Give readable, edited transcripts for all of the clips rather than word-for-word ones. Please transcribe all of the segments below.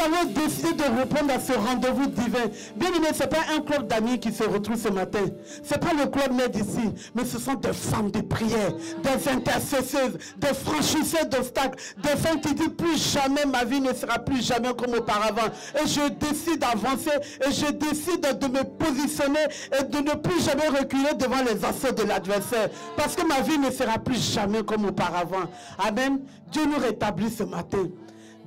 avons décidé de répondre à ce rendez-vous divin. Bien aimé, ce n'est pas un club d'amis qui se retrouve ce matin. Ce n'est pas le club Med ici, mais ce sont des femmes de prière, des intercesseuses, des franchisseuses d'obstacles, des femmes qui disent plus jamais ma vie ne sera plus jamais comme auparavant. Et je décide d'avancer et je décide de me positionner et de ne plus jamais reculer devant les assauts de l'adversaire. Parce que ma vie ne sera plus jamais comme auparavant. Amen. Dieu nous rétablit ce matin.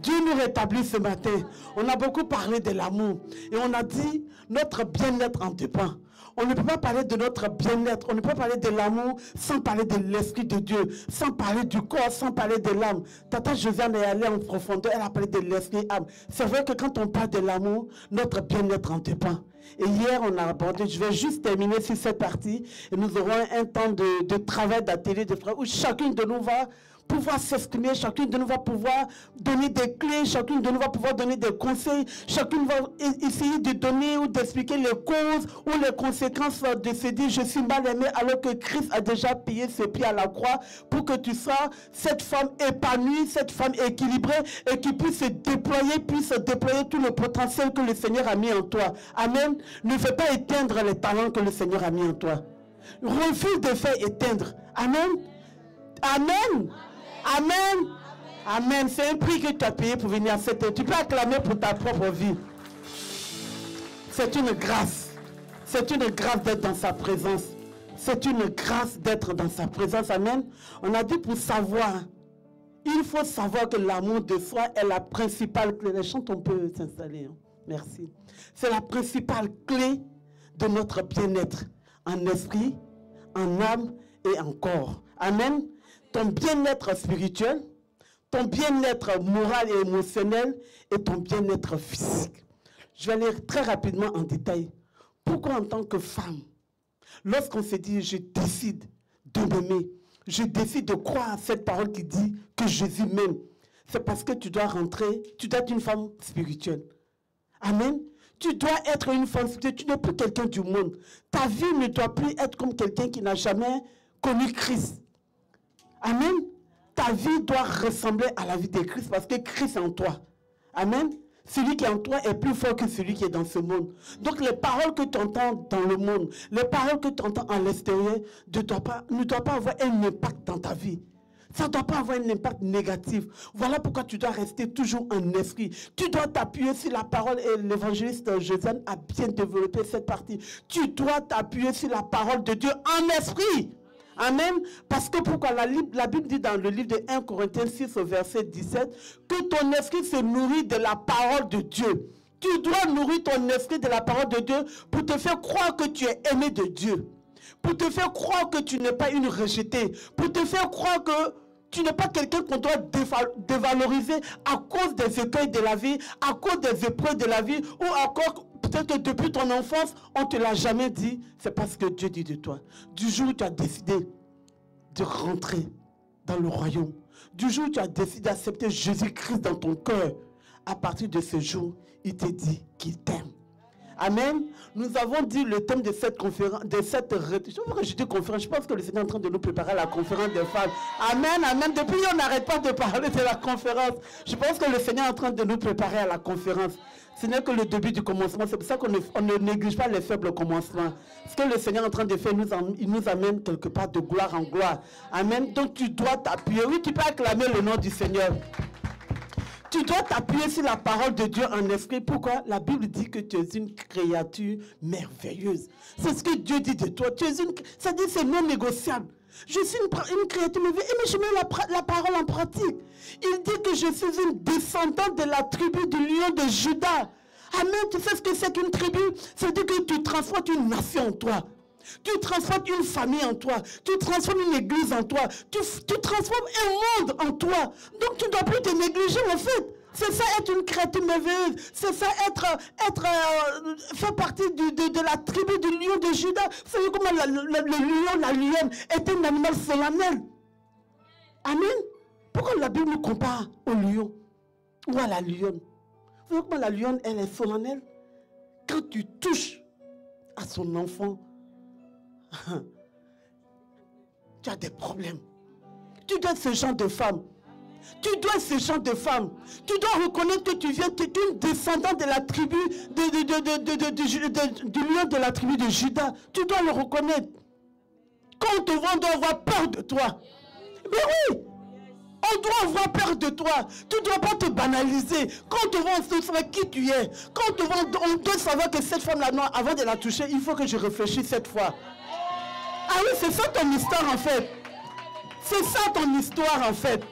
Dieu nous rétablit ce matin. On a beaucoup parlé de l'amour. Et on a dit, notre bien-être en dépend. On ne peut pas parler de notre bien-être. On ne peut pas parler de l'amour sans parler de l'Esprit de Dieu. Sans parler du corps, sans parler de l'âme. Tata Josiane est allée en profondeur. Elle a parlé de l'Esprit âme. C'est vrai que quand on parle de l'amour, notre bien-être en dépend. Et hier, on a abordé, je vais juste terminer sur cette partie. Et nous aurons un temps de travail d'atelier de frères où chacune de nous va pouvoir s'exprimer, chacune de nous va pouvoir donner des clés, chacune de nous va pouvoir donner des conseils, chacune va essayer de donner ou d'expliquer les causes ou les conséquences de se dire je suis mal aimé alors que Christ a déjà payé ses prix à la croix pour que tu sois cette femme épanouie, cette femme équilibrée et qui puisse déployer tout le potentiel que le Seigneur a mis en toi. Amen. Ne fais pas éteindre les talents que le Seigneur a mis en toi. Refuse de faire éteindre. Amen. Amen. Amen. Amen. C'est un prix que tu as payé pour venir à cette heure. Tu peux acclamer pour ta propre vie. C'est une grâce. C'est une grâce d'être dans sa présence. C'est une grâce d'être dans sa présence. Amen. On a dit pour savoir. Il faut savoir que l'amour de soi est la principale clé. Les chants, on peut s'installer. Hein. Merci. C'est la principale clé de notre bien-être. En esprit, en âme et en corps. Amen. Ton bien-être spirituel, ton bien-être moral et émotionnel et ton bien-être physique. Je vais aller très rapidement en détail. Pourquoi en tant que femme, lorsqu'on se dit je décide de m'aimer, je décide de croire à cette parole qui dit que Jésus m'aime, c'est parce que tu dois rentrer, tu dois être une femme spirituelle. Amen. Tu dois être une femme spirituelle, tu n'es plus quelqu'un du monde. Ta vie ne doit plus être comme quelqu'un qui n'a jamais connu Christ. Amen. Ta vie doit ressembler à la vie de Christ parce que Christ est en toi. Amen. Celui qui est en toi est plus fort que celui qui est dans ce monde. Donc les paroles que tu entends dans le monde, les paroles que tu entends à l'extérieur ne doivent pas avoir un impact dans ta vie. Ça ne doit pas avoir un impact négatif. Voilà pourquoi tu dois rester toujours en esprit. Tu dois t'appuyer sur la parole et l'évangéliste Josiane a bien développé cette partie. Tu dois t'appuyer sur la parole de Dieu en esprit. Amen. Parce que pourquoi la Bible dit dans le livre de 1 Corinthiens 6 au verset 17 que ton esprit se nourrit de la parole de Dieu. Tu dois nourrir ton esprit de la parole de Dieu pour te faire croire que tu es aimé de Dieu. Pour te faire croire que tu n'es pas une rejetée. Pour te faire croire que tu n'es pas quelqu'un qu'on doit dévaloriser à cause des écueils de la vie, à cause des épreuves de la vie ou encore peut-être que depuis ton enfance, on ne te l'a jamais dit. C'est parce que Dieu dit de toi. Du jour où tu as décidé de rentrer dans le royaume, du jour où tu as décidé d'accepter Jésus-Christ dans ton cœur, à partir de ce jour, il te dit qu'il t'aime. Amen. Nous avons dit le thème de cette conférence, je pense que le Seigneur est en train de nous préparer à la conférence des femmes. Amen, amen. Depuis, on n'arrête pas de parler de la conférence. Je pense que le Seigneur est en train de nous préparer à la conférence. Ce n'est que le début du commencement. C'est pour ça qu'on ne néglige pas les faibles commencements. Ce que le Seigneur est en train de faire, il nous amène quelque part de gloire en gloire. Amen. Donc tu dois t'appuyer. Oui, tu peux acclamer le nom du Seigneur. Tu dois t'appuyer sur la parole de Dieu en esprit. Pourquoi? La Bible dit que tu es une créature merveilleuse. C'est ce que Dieu dit de toi. Ça dit c'est non négociable. Je suis une créature merveilleuse. Mais je mets la parole en pratique. Il dit que je suis une descendante de la tribu du lion de Juda. Amen. Tu sais ce que c'est qu'une tribu? Ça veut dire que tu transformes une nation en toi. Tu transformes une famille en toi. Tu transformes une église en toi. Tu transformes un monde en toi. Donc tu ne dois plus te négliger en fait. C'est ça être une créature merveilleuse. C'est ça faire partie de la tribu du lion de Juda. Vous savez comment le lion, la lionne est un animal solennel. Amen. Pourquoi la Bible nous compare au lion ou à la lionne? Vous savez comment la lionne, elle est solennelle? Quand tu touches à son enfant, tu as des problèmes. Tu dois être ce genre de femme. Tu dois être ce genre de femme. Tu dois reconnaître que tu viens, tu es une descendante de la tribu, du lion de la tribu de Juda. Tu dois le reconnaître. Quand on te voit, on doit avoir peur de toi. Mais oui, on doit avoir peur de toi. Tu ne dois pas te banaliser. Quand on te voit, on sait savoir qui tu es. Quand on te voit, on doit savoir que cette femme-là, non, avant de la toucher, il faut que je réfléchisse cette fois. Ah oui, c'est ça ton histoire en fait. C'est ça ton histoire en fait.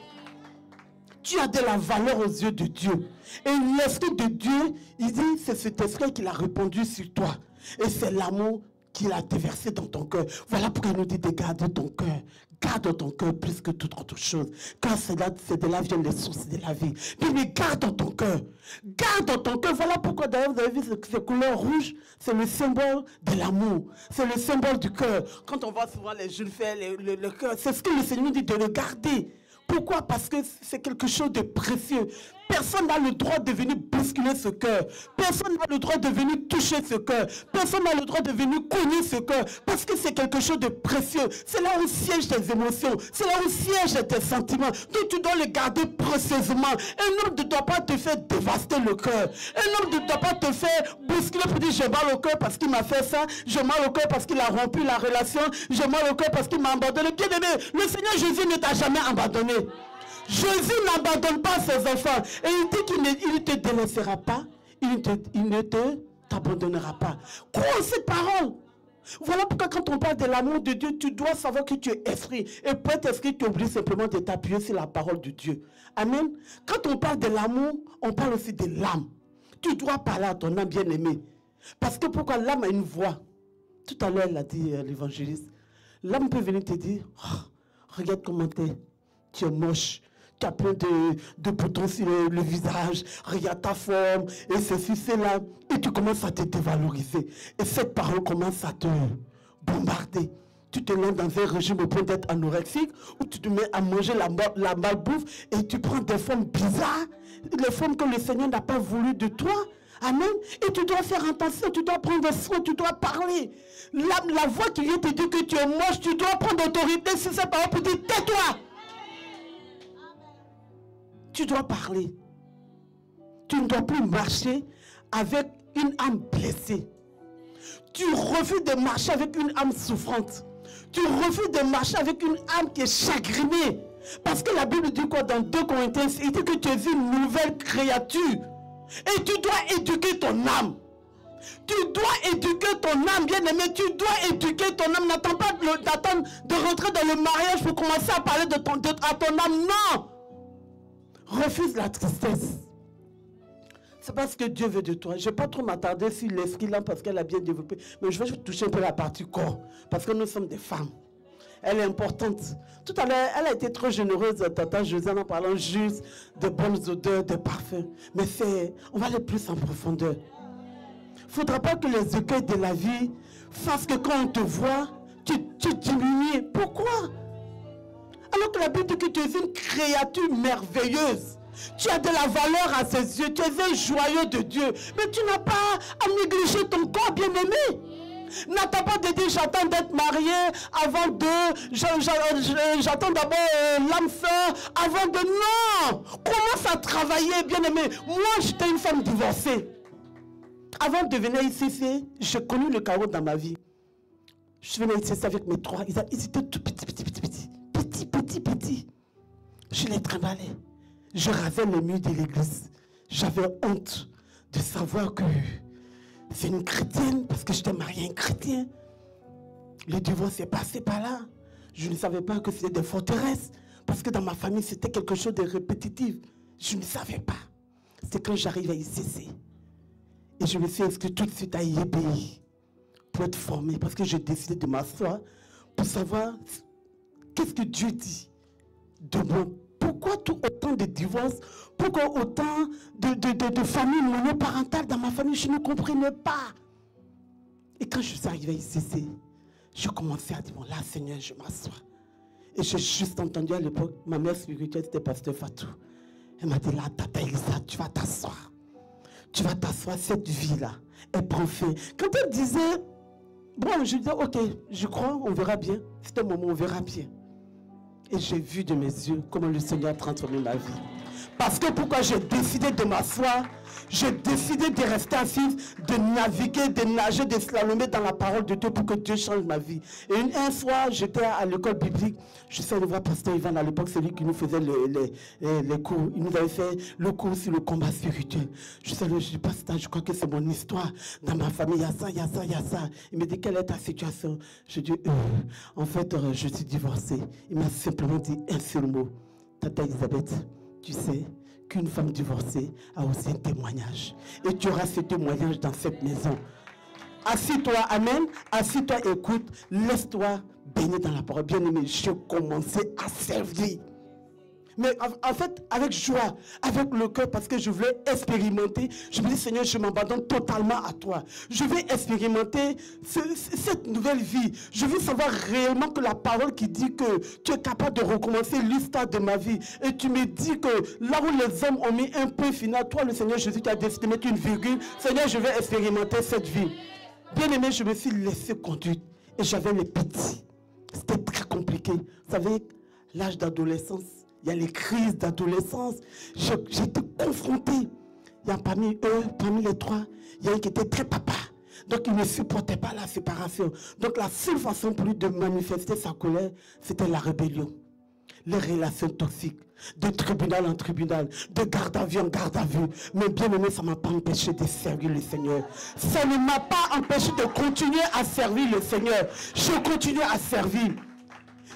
Tu as de la valeur aux yeux de Dieu. Et l'esprit de Dieu, il dit, c'est cet esprit qu'il a répandu sur toi. Et c'est l'amour qu'il a déversé dans ton cœur. Voilà pourquoi il nous dit de garder ton cœur. Garde ton cœur plus que toute autre chose. Car c'est de là viennent les sources de la vie. Mais garde dans ton cœur. Garde dans ton cœur. Voilà pourquoi d'ailleurs vous avez vu ces couleurs rouges. C'est le symbole de l'amour. C'est le symbole du cœur. Quand on voit souvent les jeunes faire le cœur, c'est ce que le Seigneur nous dit de le garder. Pourquoi? Parce que c'est quelque chose de précieux. Personne n'a le droit de venir bousculer ce cœur. Personne n'a le droit de venir toucher ce cœur. Personne n'a le droit de venir cogner ce cœur. Parce que c'est quelque chose de précieux. C'est là où siègent tes émotions. C'est là où siègent tes sentiments. Donc tu dois les garder précieusement. Un homme ne doit pas te faire dévaster le cœur. Un homme ne doit pas te faire bousculer pour dire j'ai mal au cœur parce qu'il m'a fait ça. J'ai mal au cœur parce qu'il a rompu la relation. J'ai mal au cœur parce qu'il m'a abandonné. Bien aimé, le Seigneur Jésus ne t'a jamais abandonné. Jésus n'abandonne pas ses enfants. Et il dit qu'il ne te délaissera pas. Il ne t'abandonnera pas. Crois en cette parole. Voilà pourquoi quand on parle de l'amour de Dieu, tu dois savoir que tu es esprit. Et pour être esprit, tu oublies simplement de t'appuyer sur la parole de Dieu. Amen. Quand on parle de l'amour, on parle aussi de l'âme. Tu dois parler à ton âme bien-aimée. Parce que pourquoi l'âme a une voix. Tout à l'heure, elle a dit l'évangéliste. L'âme peut venir te dire, oh, regarde comment tu es moche. Tu as plein de boutons sur le visage, regarde ta forme, et ceci, cela, et tu commences à te dévaloriser. Et cette parole commence à te bombarder. Tu te lances dans un régime au point d'être anorexique, ou tu te mets à manger la malbouffe, et tu prends des formes bizarres, les formes que le Seigneur n'a pas voulu de toi. Amen. Et tu dois faire attention, tu dois prendre soin, tu dois parler. La voix qui vient te dire que tu es moche, tu dois prendre autorité sur cette parole pour dire tais-toi. Tu dois parler. Tu ne dois plus marcher avec une âme blessée. Tu refuses de marcher avec une âme souffrante. Tu refuses de marcher avec une âme qui est chagrinée. Parce que la Bible dit quoi dans 2 Corinthiens? Il dit que tu es une nouvelle créature. Et tu dois éduquer ton âme. Tu dois éduquer ton âme, bien-aimé. Tu dois éduquer ton âme. N'attends pas d'attendre de rentrer dans le mariage pour commencer à parler à ton âme. Non. Refuse la tristesse. C'est pas ce que Dieu veut de toi. Je ne vais pas trop m'attarder sur l'esprit là parce qu'elle a bien développé. Mais je vais toucher un peu la partie corps. Parce que nous sommes des femmes. Elle est importante. Tout à l'heure, elle a été trop généreuse, Tata Josiane, en parlant juste de bonnes odeurs, de parfums. Mais on va aller plus en profondeur. Il ne faudra pas que les écueils de la vie fassent que quand on te voit, tu diminues. Pourquoi? Alors que la Bible dit que tu es une créature merveilleuse. Tu as de la valeur à ses yeux. Tu es un joyau de Dieu. Mais tu n'as pas à négliger ton corps, bien-aimé. N'attends pas de dire j'attends d'être marié avant de... J'attends d'abord l'âme sœur avant de... Non! Commence à travailler, bien-aimé. Moi, j'étais une femme divorcée. Avant de venir ici, j'ai connu le chaos dans ma vie. Je venais ici avec mes 3. Ils étaient tout petits. Je les trimballais. Je rasais les murs de l'église. J'avais honte de savoir que c'est une chrétienne parce que j'étais mariée à un chrétien. Le divorce est passé par là. Je ne savais pas que c'était des forteresses parce que dans ma famille, c'était quelque chose de répétitif. Je ne savais pas. C'est quand j'arrive à ICC. Et je me suis inscrit tout de suite à IEBI pour être formé parce que j'ai décidé de m'asseoir pour savoir qu'est-ce que Dieu dit de moi. Pourquoi autant de divorces? Pourquoi autant de familles monoparentales dans ma famille? Je ne comprenais pas. Et quand je suis arrivé ici, je commençais à dire, bon là Seigneur, je m'assois. Et j'ai juste entendu à l'époque, ma mère spirituelle, c'était Pasteur Fatou. Elle m'a dit, là, Tata Elisa, tu vas t'asseoir. Tu vas t'asseoir, cette vie-là, elle prend fin. Quand elle disait, bon, je disais, ok, je crois, on verra bien. C'était un moment, on verra bien. Et j'ai vu de mes yeux comment le Seigneur a transformé ma vie. Parce que pourquoi j'ai décidé de m'asseoir, j'ai décidé de rester assise, de naviguer, de nager, de slalomer dans la parole de Dieu pour que Dieu change ma vie. Et une fois, j'étais à l'école biblique, je suis allé voir Pasteur Ivan à l'époque, c'est lui qui nous faisait les cours. Il nous avait fait le cours sur le combat spirituel. Je suis allé, je dis, Pasteur, je crois que c'est mon histoire. Dans ma famille, il y a ça, il y a ça, il y a ça. Il me dit, quelle est ta situation? Je dis, en fait, je suis divorcée. Il m'a simplement dit un seul mot. Tata Elisabeth, tu sais qu'une femme divorcée a aussi un témoignage. Et tu auras ce témoignage dans cette maison. Assis-toi, amen. Assis-toi, écoute. Laisse-toi baigner dans la parole. Bien-aimé, je commençais à servir. Mais en fait, avec joie, avec le cœur, parce que je voulais expérimenter. Je me dis, Seigneur, je m'abandonne totalement à toi. Je vais expérimenter cette nouvelle vie. Je veux savoir réellement que la parole qui dit que tu es capable de recommencer l'histoire de ma vie. Et tu me dis que là où les hommes ont mis un point final, toi, le Seigneur Jésus, qui a décidé de mettre une virgule. Seigneur, je vais expérimenter cette vie. Bien aimé, je me suis laissé conduire. Et j'avais les petits. C'était très compliqué. Vous savez, l'âge d'adolescence. Il y a les crises d'adolescence. J'étais confronté. Il y a parmi eux, parmi les trois, il y a un qui était très papa. Donc il ne supportait pas la séparation. Donc la seule façon pour lui de manifester sa colère, c'était la rébellion. Les relations toxiques. De tribunal en tribunal. De garde à vue en garde à vue. Mais bien aimé, ça ne m'a pas empêché de servir le Seigneur. Ça ne m'a pas empêché de continuer à servir le Seigneur. Je continue à servir.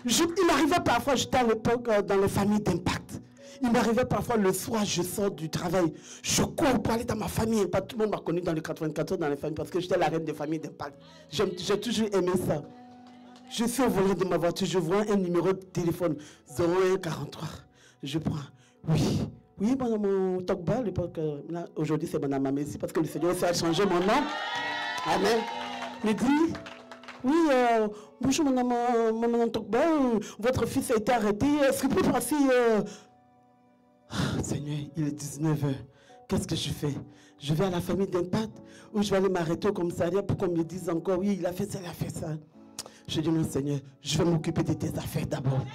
Il m'arrivait parfois, j'étais à l'époque dans les familles d'impact. Il m'arrivait parfois le soir, je sors du travail. Je cours pour aller dans ma famille. Pas tout le monde m'a connu dans les 94 dans les familles parce que j'étais la reine des familles d'impact. J'ai toujours aimé ça. Je suis au volant de ma voiture, je vois un numéro de téléphone 0143. Je prends. Oui, mon Tokba, à l'époque, aujourd'hui c'est Madame Amésie parce que le Seigneur a changé mon nom. Amen. Il me dit. Oui, bonjour mon Tokba, votre fils a été arrêté. Est-ce que vous pouvez passer Seigneur, il est 19h. Qu'est-ce que je fais? Je vais à la famille d'impact ou je vais aller m'arrêter au commissariat pour qu'on me dise encore, oui, il a fait ça, il a fait ça. Je dis, non Seigneur, je vais m'occuper de tes affaires d'abord.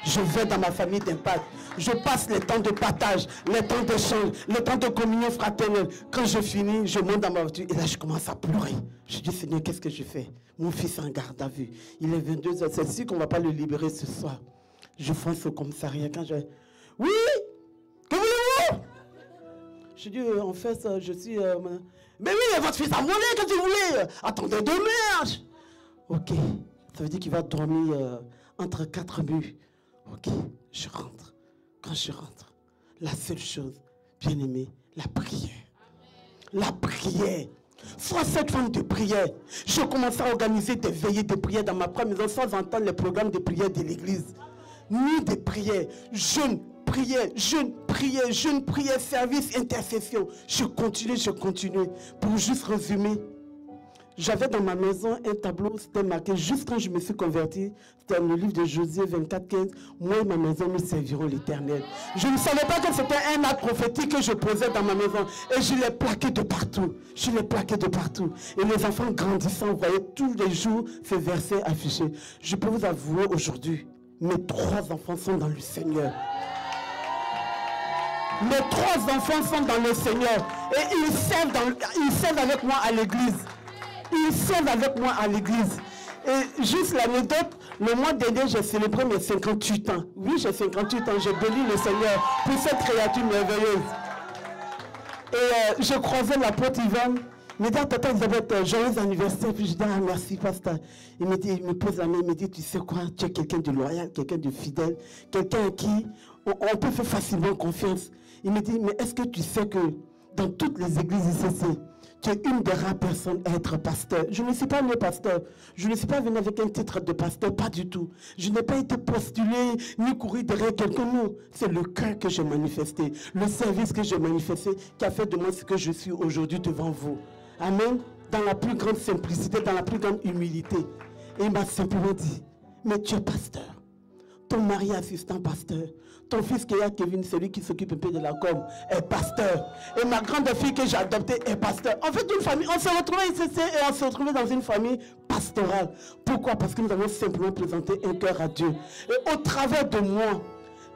Je vais dans ma famille d'impact. Je passe les temps de partage, les temps d'échange, les temps de communion fraternelle. Quand je finis, je monte dans ma voiture et là, je commence à pleurer. Je dis, Seigneur, qu'est-ce que je fais? Mon fils est en garde à vue. Il est 22h. C'est sûr qu'on ne va pas le libérer ce soir. Je fonce au commissariat. Quand je... Oui? Que voulez-vous? Je dis, en fait, je suis... Mais oui, votre fils a volé, qu'est-ce que vous voulez? Attendez demain. Ok. Ça veut dire qu'il va dormir entre 4 murs. Ok, je rentre. Quand je rentre, la seule chose, bien aimé, la prière. La prière. Soit cette forme de prière. Je commence à organiser des veillées de prière dans ma propre maison sans entendre les programmes de prière de l'église. Ni de prière, jeûne, prière, service, intercession. Je continue. Pour juste résumer, j'avais dans ma maison un tableau, c'était marqué, juste quand je me suis converti, c'était dans le livre de Josué 24:15, moi et ma maison, nous servirons l'Éternel. Je ne savais pas que c'était un acte prophétique que je posais dans ma maison. Et je l'ai plaqué de partout. Et les enfants grandissant, vous voyez tous les jours ces versets affichés. Je peux vous avouer aujourd'hui, mes 3 enfants sont dans le Seigneur. Mes 3 enfants sont dans le Seigneur. Et ils servent avec moi à l'église. Ils servent avec moi à l'église. Et juste l'anecdote, le mois dernier, j'ai célébré mes 58 ans. Oui, j'ai 58 ans. J'ai béni le Seigneur pour cette créature merveilleuse. Et je croisais l'apôtre Ivan. Il me dit, Tata Elisabeth, joyeux anniversaire. Puis je dis, ah, merci, pasteur. Il me pose la main, il me dit, tu sais quoi, tu es quelqu'un de loyal, quelqu'un de fidèle, quelqu'un à qui on peut faire facilement confiance. Il me dit, mais est-ce que tu sais que dans toutes les églises ICC, tu es une des rares personnes à être pasteur. Je ne suis pas né pasteur. Je ne suis pas venu avec un titre de pasteur, pas du tout. Je n'ai pas été postulé ni couru derrière quelqu'un. Non, c'est le cœur que j'ai manifesté, le service que j'ai manifesté qui a fait de moi ce que je suis aujourd'hui devant vous. Amen. Dans la plus grande simplicité, dans la plus grande humilité. Et il m'a simplement dit, mais tu es pasteur. Ton mari est assistant pasteur. Ton fils qui est Kevin, celui qui s'occupe un peu de la com, est pasteur. Et ma grande fille que j'ai adoptée est pasteur. En fait, une famille, on s'est retrouvés ici et on s'est retrouvés dans une famille pastorale. Pourquoi? Parce que nous avons simplement présenté un cœur à Dieu. Et au travers de moi,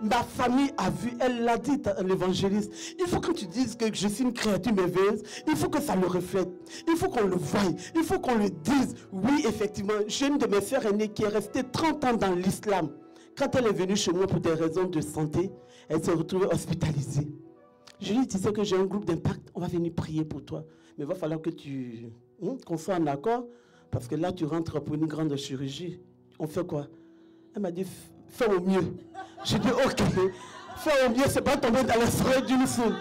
ma famille a vu, elle l'a dit à l'évangéliste, il faut que tu dises que je suis une créature merveilleuse, il faut que ça le reflète, il faut qu'on le voie, il faut qu'on le dise. Oui, effectivement, j'ai une de mes sœurs aînées qui est restée 30 ans dans l'islam. Quand elle est venue chez moi pour des raisons de santé, elle s'est retrouvée hospitalisée. Je lui disais que j'ai un groupe d'impact, on va venir prier pour toi. Mais il va falloir que qu'on soit en accord, parce que là, tu rentres pour une grande chirurgie. On fait quoi? Elle m'a dit, fais au mieux. J'ai dit, ok, fais au mieux, c'est pas tomber dans les oreilles d'une foule.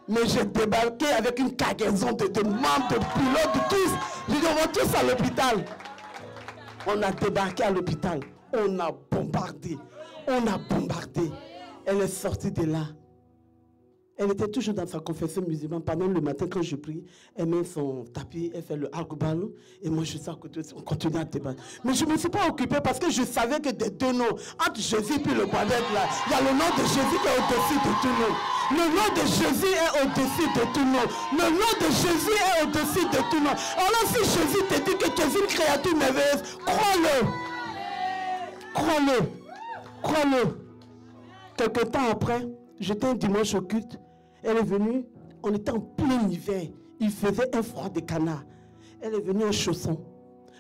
Mais j'ai débarqué avec une cargaison de membres, de pilotes, de tous. J'ai dit, on va tous à l'hôpital. On a débarqué à l'hôpital. On a bombardé. On a bombardé. Elle est sortie de là. Elle était toujours dans sa confession musulmane. Pendant le matin, quand je prie, elle met son tapis, elle fait le algoubal. Et moi, je suis à côté, on continue à débattre. Mais je ne me suis pas occupé parce que je savais que des deux noms, entre Jésus et le Bavet, là, il y a le nom de Jésus qui est au-dessus de tout nom. Le nom de Jésus est au-dessus de tout nom. Le nom de Jésus est au-dessus de tout nom. Alors, si Jésus te dit que tu es une créature merveilleuse, crois-le. Crois-le. Crois-le. Quelque temps après, j'étais un dimanche au culte. Elle est venue, on était en plein hiver. Il faisait un froid de canard. Elle est venue en chaussons.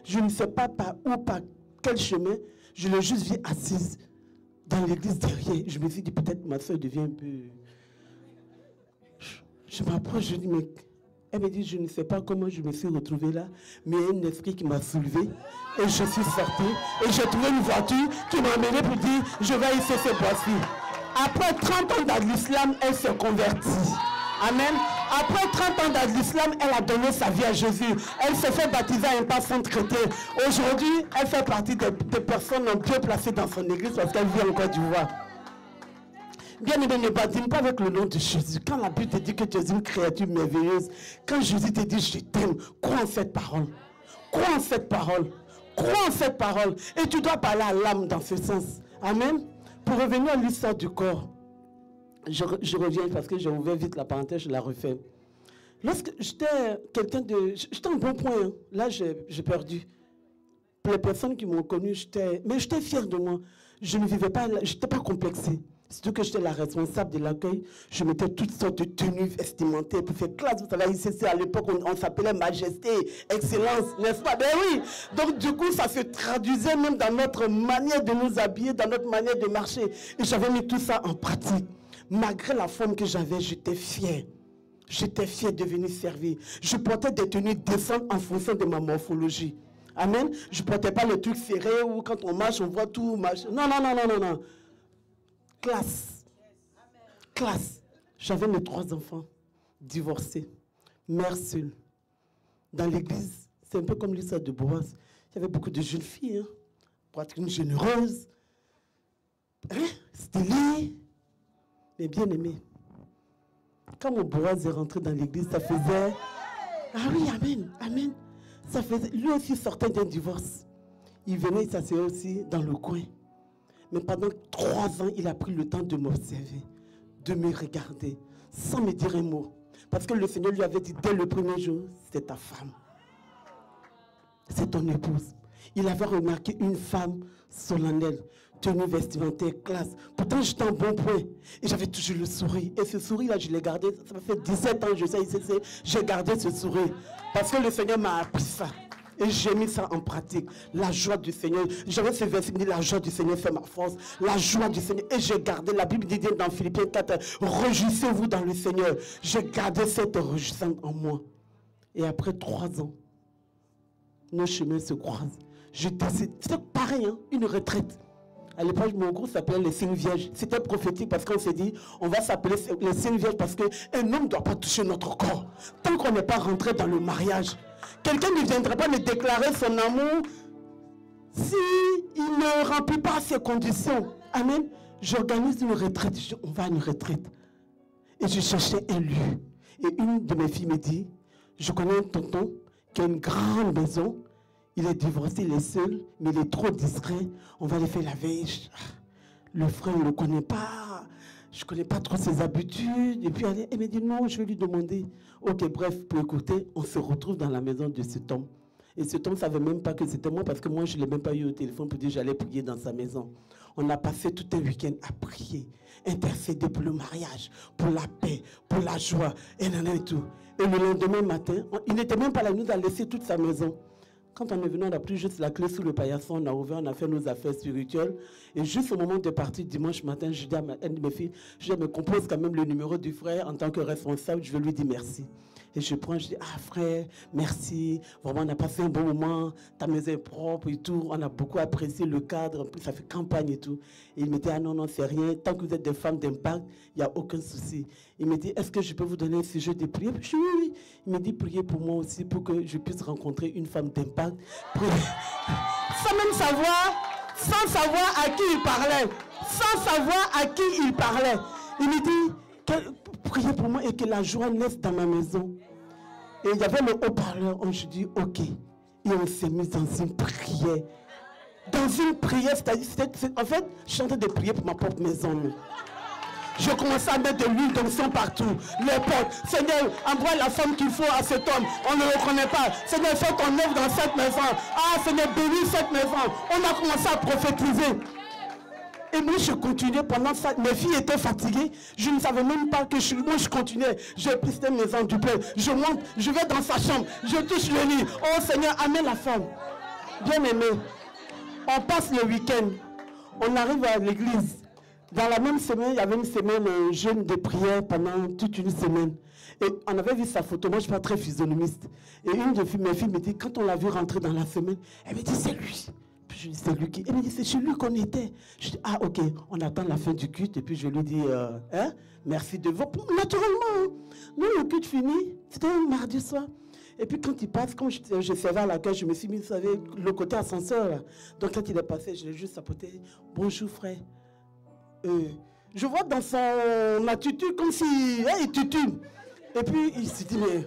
Je ne sais pas par où, par quel chemin. Je l'ai juste vue assise dans l'église derrière. Je me suis dit, peut-être ma soeur devient un peu... Je m'approche, je dis, mais... Elle me dit, je ne sais pas comment je me suis retrouvée là, mais il y a un esprit qui m'a soulevé et je suis sortie et j'ai trouvé une voiture qui m'a amené pour dire, je vais ici ce bois-ci. Après 30 ans dans l'islam, elle s'est convertie. Amen. Après 30 ans dans l'islam, elle a donné sa vie à Jésus. Elle s'est fait baptiser à un passant traité. Aujourd'hui, elle fait partie des personnes bien placées dans son église parce qu'elle vit en Côte d'Ivoire. Bien aimé, ne baptise pas avec le nom de Jésus. Quand la Bible te dit que tu es une créature merveilleuse, quand Jésus te dit je t'aime, crois en cette parole. Crois en cette parole. Crois en cette parole. Et tu dois parler à l'âme dans ce sens. Amen. Pour revenir à l'histoire du corps, je reviens parce que j'ai ouvert vite la parenthèse, je la refais. Lorsque j'étais quelqu'un de... J'étais en bon point, hein. Là j'ai perdu. Pour les personnes qui m'ont connu, mais j'étais fière de moi. Je ne vivais pas, je n'étais pas complexée. Surtout que j'étais la responsable de l'accueil, je mettais toutes sortes de tenues vestimentaires pour faire classe. Vous savez, ICC, à l'époque, on s'appelait Majesté, Excellence, n'est-ce pas? Ben oui. Donc, du coup, ça se traduisait même dans notre manière de nous habiller, dans notre manière de marcher. Et j'avais mis tout ça en pratique. Malgré la forme que j'avais, j'étais fière. J'étais fière de venir servir. Je portais des tenues décentes en fonction de ma morphologie. Amen. Je ne portais pas le truc serré où quand on marche, on voit tout marcher. Non, non, non, non, non, non. Classe. Classe. J'avais mes 3 enfants, divorcés, mère seule. Dans l'église, c'est un peu comme l'histoire de Boaz. Il y avait beaucoup de jeunes filles, hein, pratiquement généreuses, hein, stylées, mais bien aimées. Quand mon Boaz est rentré dans l'église, ça faisait... Ah oui, amen, amen. Ça faisait... Lui aussi sortait d'un divorce. Il venait, il s'asseyait aussi dans le coin. Mais pendant 3 ans, il a pris le temps de m'observer, de me regarder, sans me dire un mot. Parce que le Seigneur lui avait dit dès le premier jour, c'est ta femme. C'est ton épouse. Il avait remarqué une femme solennelle, tenue vestimentaire, classe. Pourtant, j'étais en bon point. Et j'avais toujours le sourire. Et ce sourire-là, je l'ai gardé. Ça fait 17 ans que je sais, j'ai gardé ce sourire. Parce que le Seigneur m'a appris ça. Et j'ai mis ça en pratique. La joie du Seigneur. J'avais ce verset qui dit la joie du Seigneur fait ma force. La joie du Seigneur. Et j'ai gardé, la Bible dit dans Philippiens 4, réjouissez-vous dans le Seigneur. J'ai gardé cette réjouissance en moi. Et après 3 ans, nos chemins se croisent. Je décide, c'était pareil, hein, une retraite. À l'époque, mon groupe s'appelait les signes vierges. C'était prophétique parce qu'on s'est dit, on va s'appeler les signes vierges parce qu'un homme ne doit pas toucher notre corps. Tant qu'on n'est pas rentré dans le mariage. Quelqu'un ne viendra pas me déclarer son amour s'il ne remplit pas ces conditions. Amen. J'organise une retraite. On va à une retraite. Et je cherchais un lieu. Et une de mes filles me dit, je connais un tonton qui a une grande maison. Il est divorcé, il est seul, mais il est trop discret. On va aller faire la veille. le frère ne le connaît pas. Je ne connais pas trop ses habitudes. Et puis elle me dit non, je vais lui demander. Ok, bref, pour écouter, on se retrouve dans la maison de cet homme. Et cet homme ne savait même pas que c'était moi parce que moi, je ne l'ai même pas eu au téléphone pour dire que j'allais prier dans sa maison. On a passé tout un week-end à prier, intercéder pour le mariage, pour la paix, pour la joie, et tout. Et le lendemain matin, il n'était même pas là, il nous a laissé toute sa maison. Quand on est venu, on a pris juste la clé sous le paillasson, on a ouvert, on a fait nos affaires spirituelles. Et juste au moment de partir, dimanche matin, je dis à une de mes filles, je me compose quand même le numéro du frère en tant que responsable, je vais lui dire merci. Et je prends, je dis, ah frère, merci, vraiment on a passé un bon moment, ta maison est propre et tout, on a beaucoup apprécié le cadre, en plus ça fait campagne et tout. Et il me dit, ah non, non, c'est rien, tant que vous êtes des femmes d'impact, il n'y a aucun souci. Il me dit, est-ce que je peux vous donner un sujet de prière? Je dis, oui, oui. Il me dit, priez pour moi aussi, pour que je puisse rencontrer une femme d'impact. Sans même savoir, sans savoir à qui il parlait, sans savoir à qui il parlait. Il me dit, priez pour moi et que la joie naisse dans ma maison. Et il y avait le haut-parleur, je dis ok. Et on s'est mis dans une prière. Dans une prière, c'est-à-dire, en fait, je suis en train de prier pour ma propre maison. Je commençais à mettre de l'huile d'onction partout. Les portes. Seigneur, envoie la femme qu'il faut à cet homme. On ne le reconnaît pas. Seigneur, fais ton œuvre dans cette maison. Ah, Seigneur, bénis cette maison. On a commencé à prophétiser. Et moi, je continuais pendant ça. Mes filles étaient fatiguées. Je ne savais même pas que moi, je continuais. Je pistais mes maison du père. Je monte, je vais dans sa chambre. Je touche le lit. Oh Seigneur, amène la femme. Bien aimé. On passe le week-end. On arrive à l'église. Dans la même semaine, il y avait une semaine jeûne de prière pendant toute une semaine. Et on avait vu sa photo. Moi, je ne suis pas très physionomiste. Et une de mes filles me dit, quand on l'a vu rentrer dans la semaine, elle me dit, c'est lui. Je dis, c'est lui qui. Elle me dit, c'est chez lui qu'on était. Je dis, ah, ok, on attend la fin du culte. Et puis je lui dis, merci de vous. Naturellement, nous, le culte fini, c'était un mardi soir. Et puis quand il passe, quand je servais à l'accueil, je me suis mis, vous savez, le côté ascenseur. Là. Donc quand il est passé, je l'ai juste sapoté. Bonjour, frère. Je vois dans son attitude comme si il tutine. Et puis il s'est dit, mais.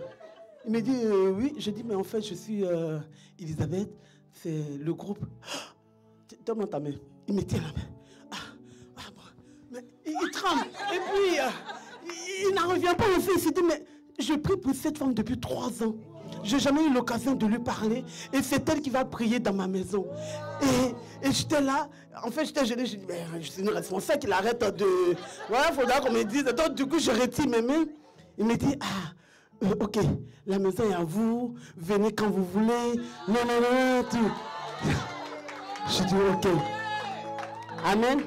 Il me dit, oui. Je dis, mais en fait, je suis Elisabeth. C'est le groupe. Donne-moi ta main. Il me tient la main. Bon. Mais il tremble. Et puis, il n'en revient pas aussi. Il s'est dit, mais je prie pour cette femme depuis 3 ans. Je n'ai jamais eu l'occasion de lui parler. Et c'est elle qui va prier dans ma maison. Et j'étais là. En fait, j'étais gêné. Je dis, mais je suis une responsable qu'il arrête de... Voilà, il faudra qu'on me dise. Donc, du coup, je retire mes mains. Il me dit, ok, la maison est à vous, venez quand vous voulez, non, tout. J'ai dit ok. Amen.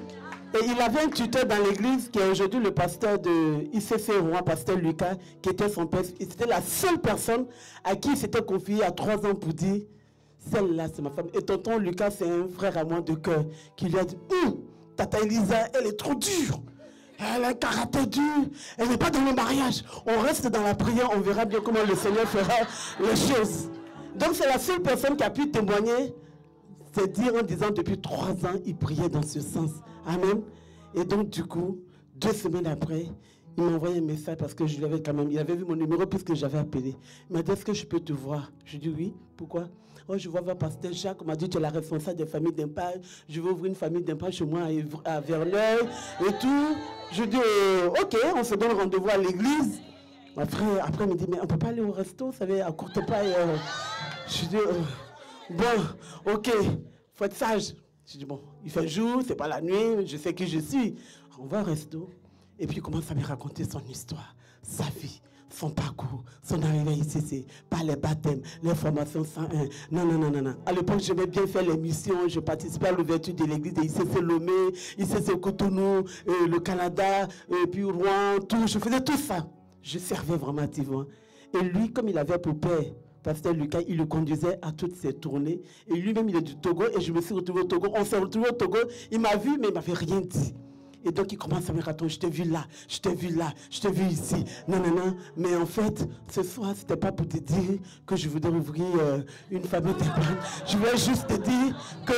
Et il avait un tuteur dans l'église qui est aujourd'hui le pasteur de ICC Rouen, pasteur Lucas, qui était son père. C'était la seule personne à qui il s'était confié à 3 ans pour dire, celle-là c'est ma femme. Et tonton Lucas, c'est un frère à moi de cœur, qui lui a dit, Tata Elisa, elle est trop dure. Elle a un caractère dur. Elle n'est pas dans le mariage. On reste dans la prière. On verra bien comment le Seigneur fera les choses. Donc c'est la seule personne qui a pu témoigner. C'est dire en disant depuis 3 ans, il priait dans ce sens. Amen. Et donc du coup, 2 semaines après, il m'a envoyé un message parce que je lui avais quand même... Il avait vu mon numéro puisque j'avais appelé. Il m'a dit, est-ce que je peux te voir? Je lui ai dit oui. Pourquoi? Oh, je vois pasteur Jacques, on m'a dit tu es la responsable des familles d'impact. Je veux ouvrir une famille d'impact chez moi à Verneuil et tout. Je dis ok, on se donne rendez-vous à l'église. Après, il me dit mais on ne peut pas aller au resto, vous savez, à courte paille. Je dis bon, ok, faut être sage. Je dis bon, il fait jour, c'est pas la nuit, je sais qui je suis. On va au resto. Et puis il commence à me raconter son histoire, sa vie. Son parcours, son arrivée ici, c'est pas les baptêmes, les formations 101. Non. À l'époque, j'aimais bien faire les missions. Je participais à l'ouverture de l'église de ICC Lomé, ICC Cotonou, le Canada, puis Rouen, tout. Je faisais tout ça. Je servais vraiment activement. Et lui, comme il avait pour père, pasteur Lucas, il le conduisait à toutes ses tournées. Et lui-même, il est du Togo. Et je me suis retrouvé au Togo. On s'est retrouvé au Togo. Il m'a vu, mais il ne m'avait rien dit. Et donc, il commence à me raconter, je t'ai vu là, je t'ai vu là, je t'ai vu ici. Non. Mais en fait, ce soir, ce n'était pas pour te dire que je voudrais ouvrir une famille d'impact. Je voulais juste te dire que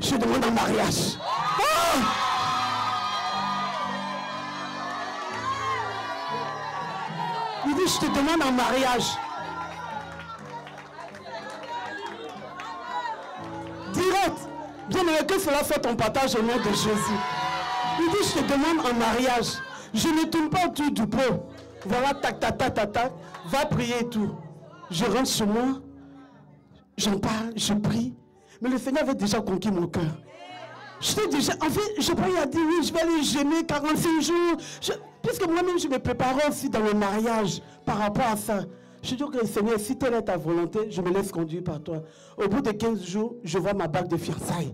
je demande un mariage. Oh! Il dit, je te demande un mariage. Direct. Bien-aimé, que cela soit ton partage au nom de Jésus. Il dit, je te demande en mariage. Je ne tourne pas autour du pot. Voilà, tac, tac, tac, tac, tac. Va prier et tout. Je rentre chez moi. J'en parle, je prie. Mais le Seigneur avait déjà conquis mon cœur. Je t'ai déjà, en fait, je prie à dire, oui, je vais aller jeûner 45 jours. Puisque moi-même, je me préparais aussi dans le mariage par rapport à ça. Je dis que Seigneur, si telle est ta volonté, je me laisse conduire par toi. Au bout de 15 jours, je vois ma bague de fiançailles.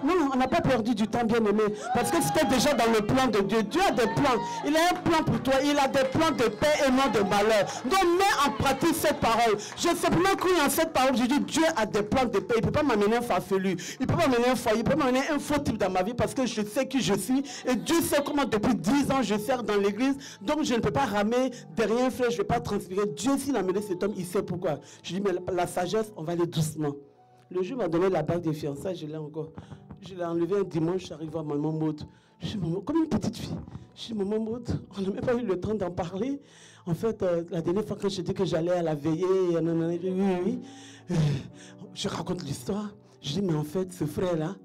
Non, on n'a pas perdu du temps, bien-aimé, parce que c'était déjà dans le plan de Dieu. Dieu a des plans. Il a un plan pour toi. Il a des plans de paix et non de malheur. Donc, mets en pratique cette parole. J'ai simplement cru en cette parole. Je dis, Dieu a des plans de paix. Il ne peut pas m'amener un farfelu. Il ne peut pas m'amener un foyer. Il ne peut pas m'amener un faux type dans ma vie parce que je sais qui je suis. Et Dieu sait comment depuis 10 ans je sers dans l'église. Donc, je ne peux pas ramer derrière un fleuve. Je ne vais pas transpirer. Dieu, s'il a amené cet homme, il sait pourquoi. Je dis, mais la sagesse, on va aller doucement. Le jour m'a donné la bague de fiançailles, je l'ai encore. Je l'ai enlevée un dimanche, j'arrive à maman Maud. Je dis, maman, comme une petite fille. Je dis, maman Maud, on n'a même pas eu le temps d'en parler. En fait, la dernière fois que je dis que j'allais à la veillée, oui. Je raconte l'histoire. Je dis, mais en fait, ce frère-là,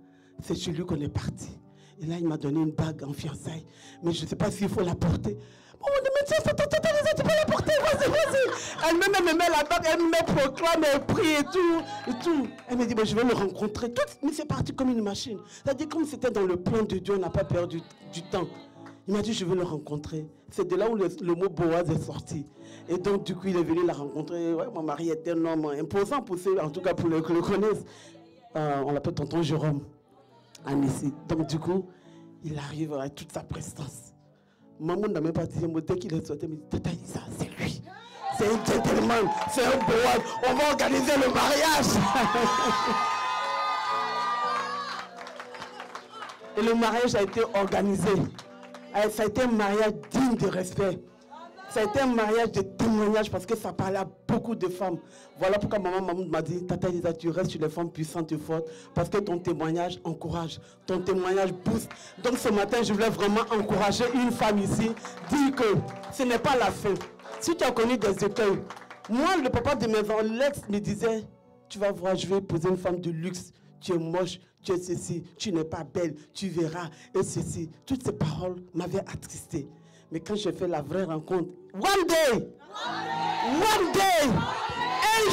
c'est chez lui qu'on est parti. Et là, il m'a donné une bague en fiançailles. Mais je ne sais pas s'il faut la porter. Oh, mais tiens, tu peux la porter, vas-y. Elle me met la bague, elle me proclame, elle prie et tout. Elle me dit, je vais le rencontrer. Tout, mais c'est parti comme une machine. C'est-à-dire, comme c'était dans le plan de Dieu, on n'a pas perdu du temps. Il m'a dit, je veux le rencontrer. C'est de là où le mot Boaz est sorti. Et donc, du coup, il est venu la rencontrer. Ouais, mon mari était un homme imposant pour ceux, en tout cas pour les que le connaissent. On l'appelle tonton Jérôme, Annecy. Donc, du coup, il arrive avec toute sa prestance. Maman n'a même pas dit un mot. Dès qu'il est sorti, il me dit, Tata Lisa, c'est lui. C'est un gentleman, c'est un Boaz. On va organiser le mariage. Et le mariage a été organisé. Ça a été un mariage digne de respect. Ça a été un mariage de témoignage parce que ça parlait à beaucoup de femmes. Voilà pourquoi maman Mahmoud m'a dit, Tata Lisa, tu restes sur les femmes puissantes et fortes parce que ton témoignage encourage, ton témoignage booste. Donc ce matin, je voulais vraiment encourager une femme ici, dire que ce n'est pas la fin. Si tu as connu des écueils, moi, le papa de mes enfants, l'ex me disait, tu vas voir, je vais épouser une femme de luxe. Tu es moche, tu es ceci, tu n'es pas belle, tu verras, et ceci. Toutes ces paroles m'avaient attristé. Mais quand j'ai fait la vraie rencontre, one day, un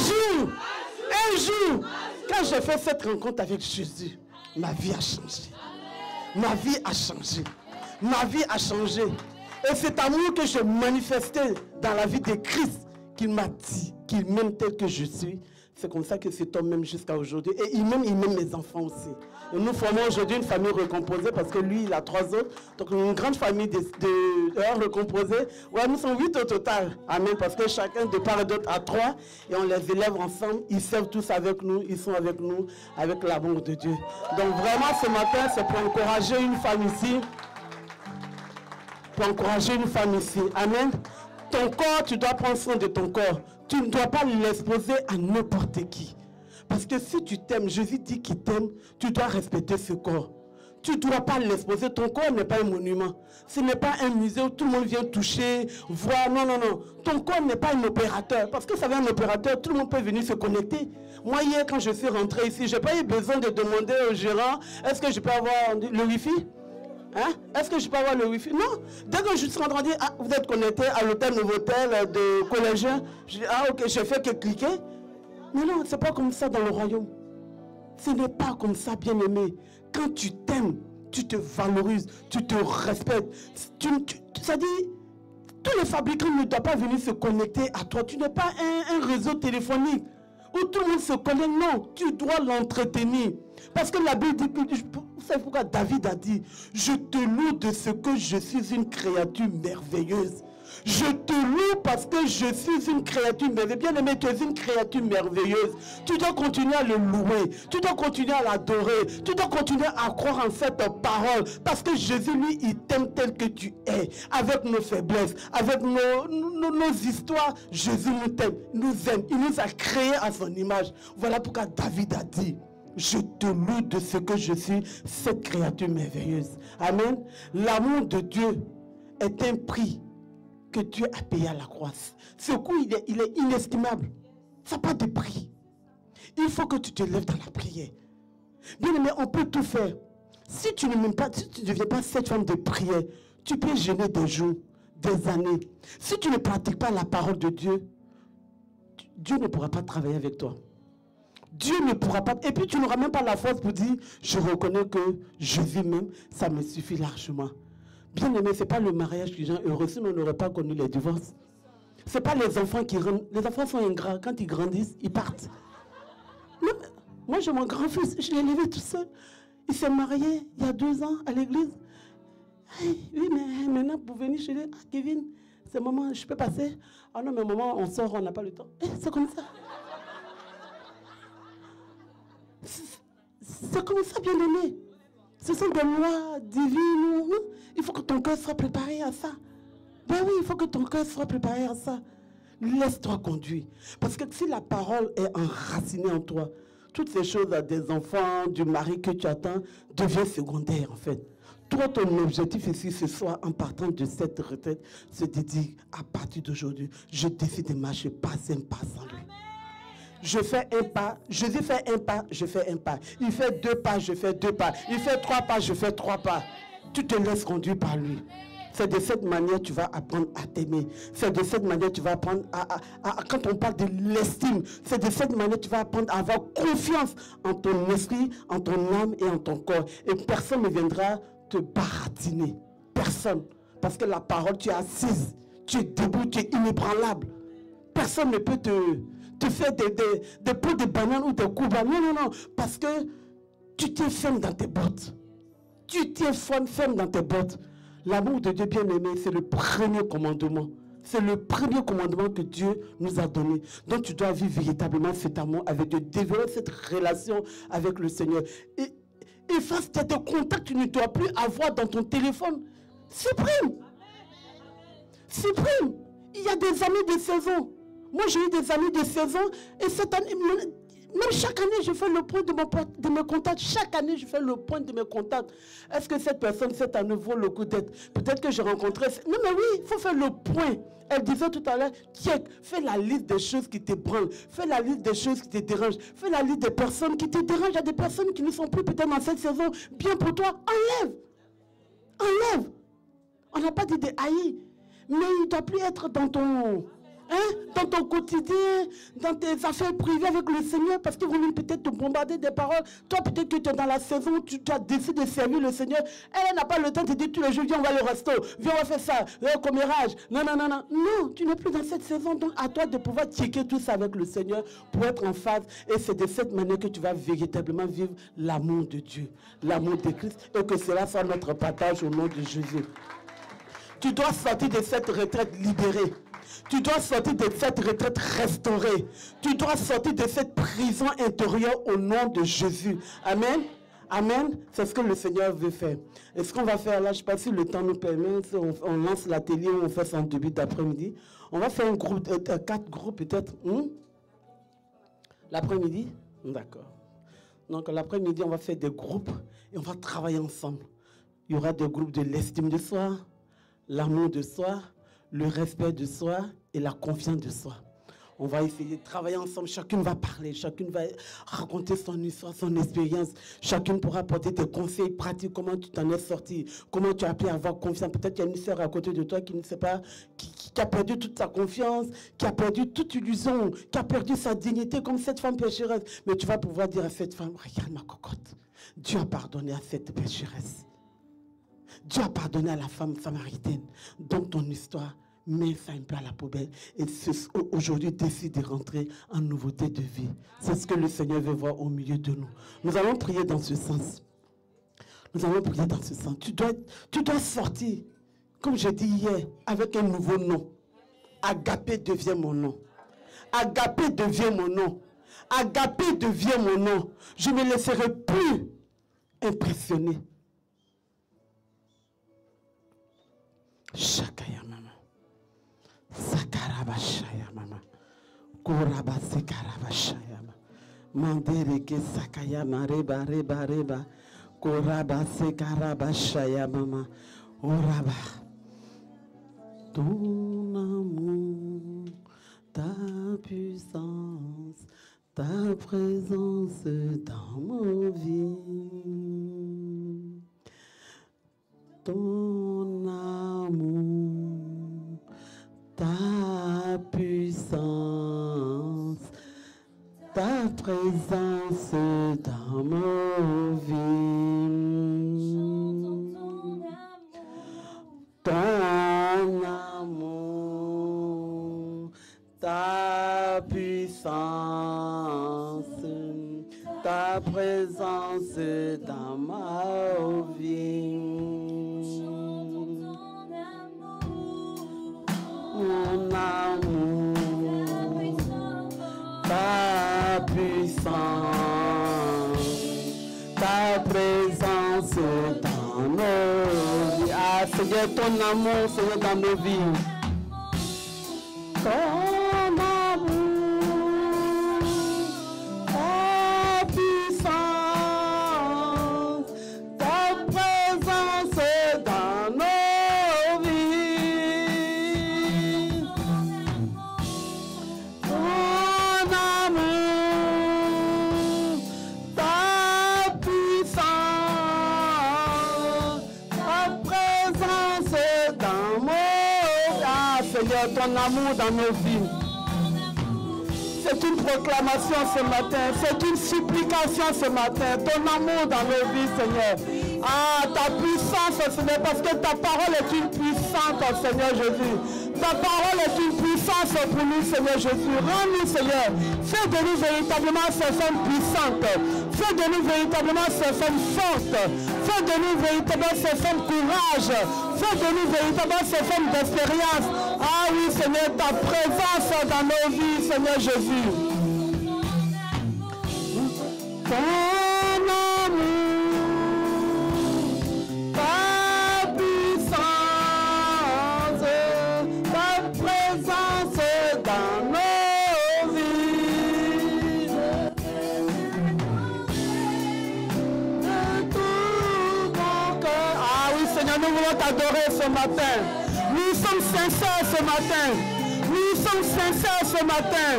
jour, quand j'ai fait cette rencontre avec Jésus, ma vie a changé. Ma vie a changé. Ma vie a changé. Et cet amour que j'ai manifesté dans la vie de Christ, qu'il m'a dit qu'il m'aime tel que je suis, c'est comme ça que cet homme m'aime jusqu'à aujourd'hui. Et il m'aime mes enfants aussi. Et nous formons aujourd'hui une famille recomposée parce que lui, il a 3 autres. Donc une grande famille de recomposée. Ouais, nous sommes 8 au total. Amen. Parce que chacun de part et d'autre a 3. Et on les élève ensemble. Ils servent tous avec nous. Ils sont avec nous avec l'amour de Dieu. Donc vraiment ce matin, c'est pour encourager une femme ici. Pour encourager une femme ici. Amen. Ton corps, tu dois prendre soin de ton corps. Tu ne dois pas l'exposer à n'importe qui. Parce que si tu t'aimes, Jésus dit qu'il t'aime, tu dois respecter ce corps. Tu ne dois pas l'exposer. Ton corps n'est pas un monument. Ce n'est pas un musée où tout le monde vient toucher, voir. Non, non, non. Ton corps n'est pas un opérateur. Parce que ça va un opérateur, tout le monde peut venir se connecter. Moi, hier, quand je suis rentré ici, je n'ai pas eu besoin de demander au gérant, est-ce que je peux avoir le Wi-Fi? Hein? Est-ce que je peux avoir le Wi-Fi? Non. Dès que je suis en train de dire, ah, vous êtes connecté à l'hôtel Novotel de collégien, je dis, ah ok, je fais que cliquer. Mais non, ce n'est pas comme ça dans le royaume. Ce n'est pas comme ça, bien-aimé. Quand tu t'aimes, tu te valorises, tu te respectes. Ça dit, tous les fabricants ne doivent pas venir se connecter à toi. Tu n'es pas un réseau téléphonique où tout le monde se connaît. Non, tu dois l'entretenir. Parce que la Bible dit, vous savez pourquoi David a dit, je te loue de ce que je suis une créature merveilleuse. Je te loue parce que je suis une créature merveilleuse. Bien aimé, tu es une créature merveilleuse. Tu dois continuer à le louer. Tu dois continuer à l'adorer. Tu dois continuer à croire en cette parole. Parce que Jésus, lui, il t'aime tel que tu es. Avec nos faiblesses, avec nos histoires. Jésus nous aime. Il nous a créés à son image. Voilà pourquoi David a dit, je te loue de ce que je suis, cette créature merveilleuse. Amen. L'amour de Dieu est un prix que Dieu a payé à la croix. Ce coût, il est inestimable. Ça n'a pas de prix. Il faut que tu te lèves dans la prière. Bien aimé, on peut tout faire. Si tu ne m'aimes pas, si tu ne deviens pas cette femme de prière, tu peux jeûner des jours, des années. Si tu ne pratiques pas la parole de Dieu, Dieu ne pourra pas travailler avec toi. Dieu ne pourra pas. Et puis tu n'auras même pas la force pour dire, je reconnais que Jésus même, ça me suffit largement. Bien aimé, ce n'est pas le mariage qui rend heureux, sinon on n'aurait pas connu les divorces. Ce n'est pas les enfants qui rendent. Les enfants sont ingrats. Quand ils grandissent, ils partent. Non, moi, j'ai mon grand-fils, je l'ai élevé tout seul. Il s'est marié il y a 2 ans à l'église. Hey, oui, mais maintenant, pour venir chez lui, ah, Kevin, c'est maman, je peux passer? Ah non, mais maman, on sort, on n'a pas le temps. Hey, c'est comme ça. C'est comme ça, bien aimé. Ce sont des lois divines. Il faut que ton cœur soit préparé à ça. Ben oui, il faut que ton cœur soit préparé à ça. Laisse-toi conduire. Parce que si la parole est enracinée en toi, toutes ces choses des enfants, du mari que tu attends, deviennent secondaires en fait. Toi, ton objectif ici ce soir, en partant de cette retraite, c'est de dire, à partir d'aujourd'hui, je décide de marcher pas un pas sans lui. Je fais un pas, Jésus fait un pas, je fais un pas. Il fait 2 pas, je fais 2 pas. Il fait 3 pas, je fais 3 pas. Tu te laisses conduire par lui. C'est de cette manière que tu vas apprendre à t'aimer. C'est de cette manière que tu vas apprendre quand on parle de l'estime, c'est de cette manière que tu vas apprendre à avoir confiance en ton esprit, en ton âme et en ton corps. Et personne ne viendra te baratiner. Personne. Parce que la parole, tu es assise, tu es debout, tu es inébranlable. Personne ne peut te faire des pots de banane ou des coups. Non, non, non. Parce que tu tiens ferme dans tes bottes. Tu tiens ferme dans tes bottes. L'amour de Dieu bien-aimé, c'est le premier commandement. C'est le premier commandement que Dieu nous a donné. Donc tu dois vivre véritablement cet amour avec Dieu, développer cette relation avec le Seigneur. Et face à tes contacts, tu ne dois plus avoir dans ton téléphone. Supprime. Supprime. Il y a des amis de saison. Moi, j'ai eu des amis de saison et cette année, même chaque année, je fais le point de mes contacts. Chaque année, je fais le point de mes contacts. Est-ce que cette personne, cette année, vaut le coup d'être? Peut-être que j'ai rencontré... Non, mais oui, il faut faire le point. Elle disait tout à l'heure, fais la liste des choses qui te branlent. Fais la liste des choses qui te dérangent. Fais la liste des personnes qui te dérangent. Il y a des personnes qui ne sont plus peut-être dans cette saison. Bien pour toi, enlève. Enlève. On n'a pas dit de haïr. Mais il ne doit plus être dans ton... dans ton quotidien, dans tes affaires privées avec le Seigneur, parce qu'ils vont même peut-être te bombarder des paroles. Toi, peut-être que tu es dans la saison, tu as décidé de servir le Seigneur. Elle n'a pas le temps de te dire tous les jours, viens, on va aller au resto, viens, on va faire ça, le commérage. Non, non, non, non. Non, tu n'es plus dans cette saison. Donc, à toi de pouvoir checker tout ça avec le Seigneur pour être en phase. Et c'est de cette manière que tu vas véritablement vivre l'amour de Dieu, l'amour de Christ, et que cela soit notre partage au nom de Jésus. Tu dois sortir de cette retraite libérée. Tu dois sortir de cette retraite restaurée. Tu dois sortir de cette prison intérieure au nom de Jésus. Amen. Amen. C'est ce que le Seigneur veut faire. Et ce qu'on va faire là, je ne sais pas si le temps nous permet, on lance l'atelier ou on fait ça en début d'après-midi. On va faire un groupe, 4 groupes peut-être. L'après-midi? D'accord. Donc l'après-midi, on va faire des groupes et on va travailler ensemble. Il y aura des groupes de l'estime de soi, l'amour de soi, le respect de soi et la confiance de soi. On va essayer de travailler ensemble. Chacune va parler, chacune va raconter son histoire, son expérience. Chacune pourra apporter des conseils pratiques, comment tu t'en es sorti, comment tu as appris à avoir confiance. Peut-être qu'il y a une sœur à côté de toi qui ne sait pas, qui a perdu toute sa confiance, qui a perdu toute illusion, qui a perdu sa dignité comme cette femme pécheresse. Mais tu vas pouvoir dire à cette femme, regarde ma cocotte, Dieu a pardonné à cette pécheresse. Dieu a pardonné à la femme samaritaine. Donc ton histoire, mets ça un peu à la poubelle. Et aujourd'hui, décide de rentrer en nouveauté de vie. C'est ce que le Seigneur veut voir au milieu de nous. Nous allons prier dans ce sens. Nous allons prier dans ce sens. Tu dois sortir, comme j'ai dit hier, avec un nouveau nom. Agapé devient mon nom. Agapé devient mon nom. Agapé devient mon nom. Je ne me laisserai plus impressionner. Shakaya mama. Sakarabashaya mama. Koraba sekarabashaya mama. Mandereke sakaya mareba reba reba. Koraba sekarabashaya mama. Oraba. Ton amour, ta puissance, ta présence dans ma vie, ton amour, ta puissance, ta présence dans ma vie, ton amour, ta puissance, ta présence dans ma vie. Mon amour, ta puissance, ta présence dans nos vies. Ah Seigneur, ton amour, Seigneur, dans nos vies. Ton amour, ta puissance, ta présence dans nos vies. Ton amour, ta puissance, ta présence dans nos vies. Ah Seigneur, ton amour dans nos vies. C'est une proclamation ce matin, c'est une supplication ce matin, ton amour dans nos vies, Seigneur. Ah, ta puissance, Seigneur, parce que ta parole est une puissante, Seigneur Jésus. Ta parole est une puissance pour nous, Seigneur Jésus. Rends-nous, Seigneur. Fais de nous véritablement ces femmes puissantes. Fais de nous véritablement ces femmes fortes. Fais de nous véritablement ces femmes courage. Fais de nous véritablement ces femmes d'expérience. Ah oui, Seigneur, ta présence dans nos vies, Seigneur Jésus. Ton amour, ta puissance, ta présence dans nos vies. De tout mon cœur. Ah oui, Seigneur, nous voulons t'adorer ce matin. Nous sommes sincères ce matin. Nous sommes sincères ce matin.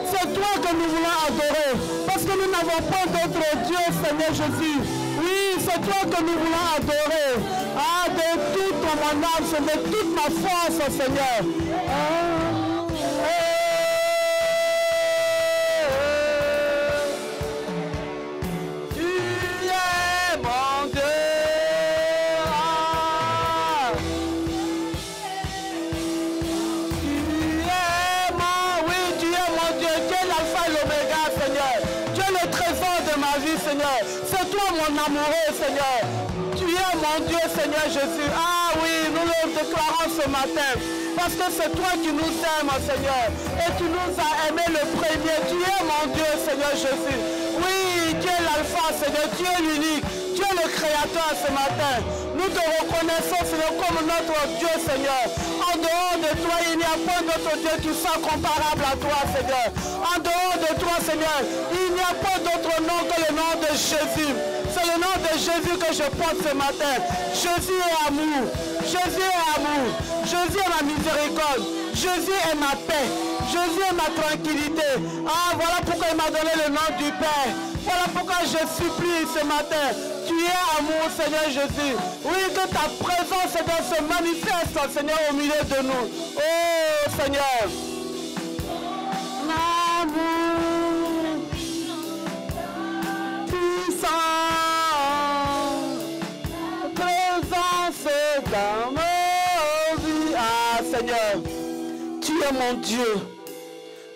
C'est toi que nous voulons adorer. Parce que nous n'avons pas d'autre Dieu, Seigneur Jésus. Oui, c'est toi que nous voulons adorer. Ah, de toute mon âme, de toute ma force, Seigneur. Tu es mon Dieu. Seigneur, c'est toi mon amoureux, Seigneur. Tu es mon Dieu, Seigneur Jésus. Ah oui, nous le déclarons ce matin. Parce que c'est toi qui nous aimes, Seigneur. Et tu nous as aimés le premier. Tu es mon Dieu, Seigneur Jésus. Oui, tu es l'alpha, Seigneur. Tu es l'unique. Tu es le créateur ce matin. Nous te reconnaissons, Seigneur, comme notre Dieu, Seigneur. En dehors de toi, il n'y a pas d'autre Dieu qui soit comparable à toi, Seigneur. En dehors de toi, Seigneur, il n'y a pas d'autre nom que le nom de Jésus. C'est le nom de Jésus que je porte ce matin. Jésus est amour. Jésus est amour. Jésus est ma miséricorde. Jésus est ma paix. Jésus est ma tranquillité. Ah, voilà pourquoi il m'a donné le nom du Père. Voilà pourquoi je supplie ce matin. Tu es amour, Seigneur Jésus. Oui, que ta présence, Seigneur, se manifeste, Seigneur, au milieu de nous. Oh, Seigneur. L'amour puissant, présence dans nos vies. Ah, Seigneur, tu es mon Dieu.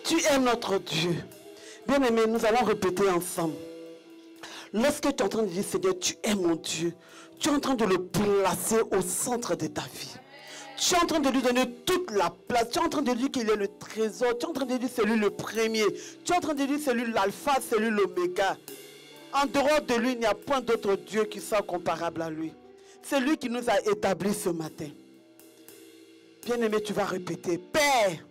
Tu es notre Dieu. Bien-aimés, nous allons répéter ensemble. Lorsque tu es en train de dire, Seigneur, tu es mon Dieu, tu es en train de le placer au centre de ta vie. Tu es en train de lui donner toute la place. Tu es en train de dire qu'il est le trésor. Tu es en train de dire c'est lui le premier. Tu es en train de dire c'est lui l'alpha, c'est lui l'oméga. En dehors de lui, il n'y a point d'autre Dieu qui soit comparable à lui. C'est lui qui nous a établis ce matin. Bien-aimé, tu vas répéter. Père,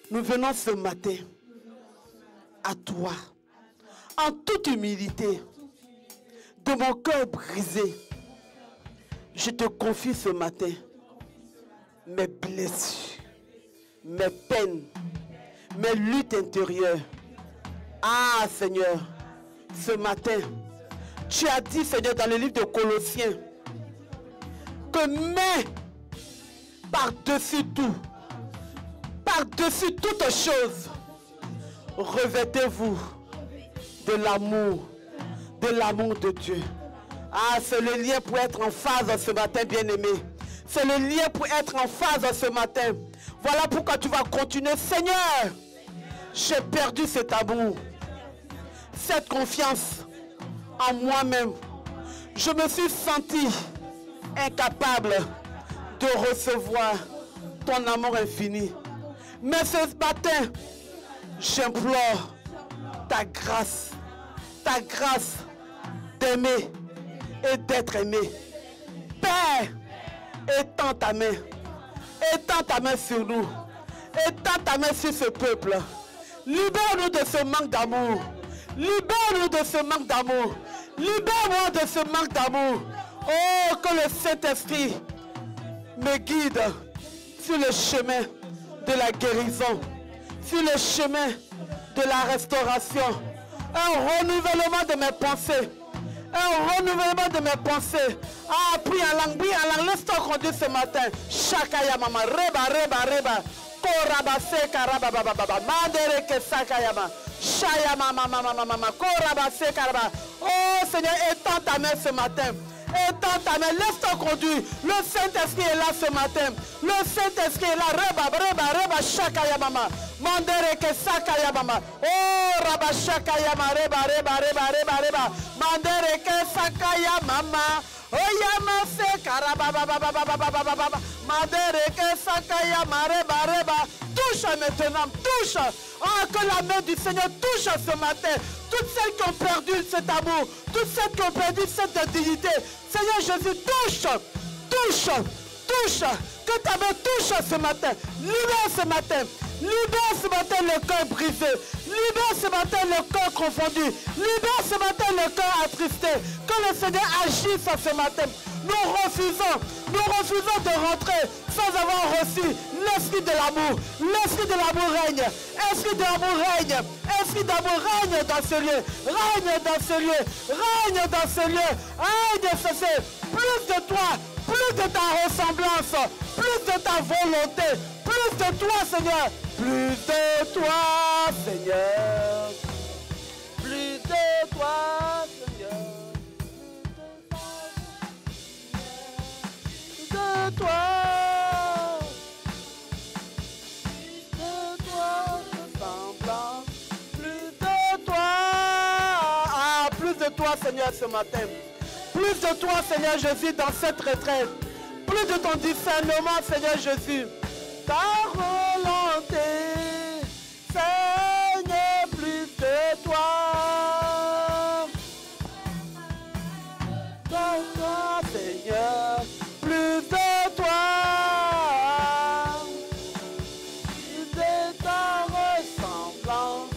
nous venons ce matin à toi, en toute humilité, de mon cœur brisé. Je te confie ce matin mes blessures, mes peines, mes luttes intérieures. Ah, Seigneur, ce matin, tu as dit, Seigneur, dans le livre de Colossiens, que mais par-dessus tout, par-dessus toute chose, revêtez-vous de l'amour de Dieu. Ah, c'est le lien pour être en phase ce matin, bien-aimé. C'est le lien pour être en phase ce matin. Voilà pourquoi tu vas continuer. Seigneur, j'ai perdu cet amour, cette confiance en moi-même. Je me suis senti incapable de recevoir ton amour infini. Mais ce matin, j'implore ta grâce d'aimer et d'être aimé. Père, étends ta main sur nous, étends ta main sur ce peuple. Libère-nous de ce manque d'amour, libère-nous de ce manque d'amour, libère-moi de ce manque d'amour. Oh, que le Saint-Esprit me guide sur le chemin de la guérison, sur le chemin de la restauration. Un renouvellement de mes pensées. Un renouvellement de mes pensées. Ah, prie en langue, laisse-toi conduire ce matin. Shakaya mama, reba. Korabase karaba baba, mandere ke sakayama. Shaya mama, korabase karaba. Oh Seigneur, étends ta main ce matin. Étends ta main, laisse-toi conduire. Le Saint-Esprit est là ce matin. Le Saint-Esprit est là. Reba, shakaya mama. Mandere ke sakaya mama. Oh, raba shakaya ma, reba. Mandere ke sakaya mama. Oh, yama se karaba baba. Mandere ke sakaya ma, reba. Touche maintenant, touche. Oh, que la main du Seigneur touche ce matin. Toutes celles qui ont perdu cet amour, toutes celles qui ont perdu cette dignité. Seigneur Jésus, touche. Que ta main touche ce matin. Libère ce matin le cœur brisé. Libère ce matin le cœur confondu. Libère ce matin le cœur attristé. Que le Seigneur agisse ce matin. Nous refusons de rentrer sans avoir reçu l'esprit de l'amour. L'esprit de l'amour règne. Esprit de l'amour règne. Esprit d'amour règne dans ce lieu. Règne dans ce lieu. Règne, c'est plus de toi. Plus de ta ressemblance, plus de ta volonté, plus de toi, Seigneur. Plus de toi, Seigneur. Plus de toi, Seigneur. Plus de toi. Plus de toi, semblant. Plus de toi. Ah, plus de toi, Seigneur, ce matin. Plus de toi, Seigneur Jésus, dans cette retraite. Plus de ton discernement, Seigneur Jésus. Ta volonté, Seigneur, plus de toi. Seigneur, plus de toi. Plus de ta ressemblance.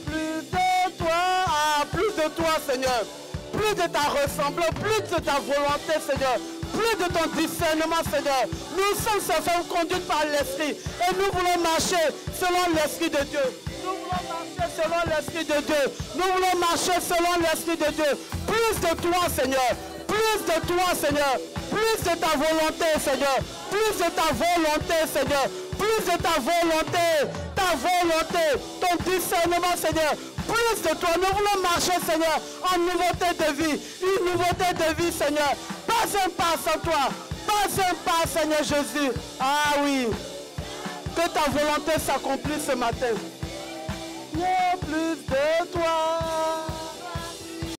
Plus de toi. Ah, plus de toi, Seigneur. Plus de ta ressemblance, plus de ta volonté, Seigneur. Plus de ton discernement, Seigneur. Nous sommes ces femmes conduites par l'Esprit. Et nous voulons marcher selon l'Esprit de Dieu. Nous voulons marcher selon l'Esprit de Dieu. Nous voulons marcher selon l'Esprit de Dieu. Plus de toi, Seigneur. Plus de toi, Seigneur. Plus de ta volonté, Seigneur. Plus de ta volonté, Seigneur. Plus de ta volonté. Ta volonté. Ton discernement, Seigneur. Plus de toi, nous voulons marcher, Seigneur, en nouveauté de vie. Une nouveauté de vie, Seigneur. Pas un pas sans toi. Pas un pas, Seigneur Jésus. Ah oui. Que ta volonté s'accomplisse ce matin. Plus de toi.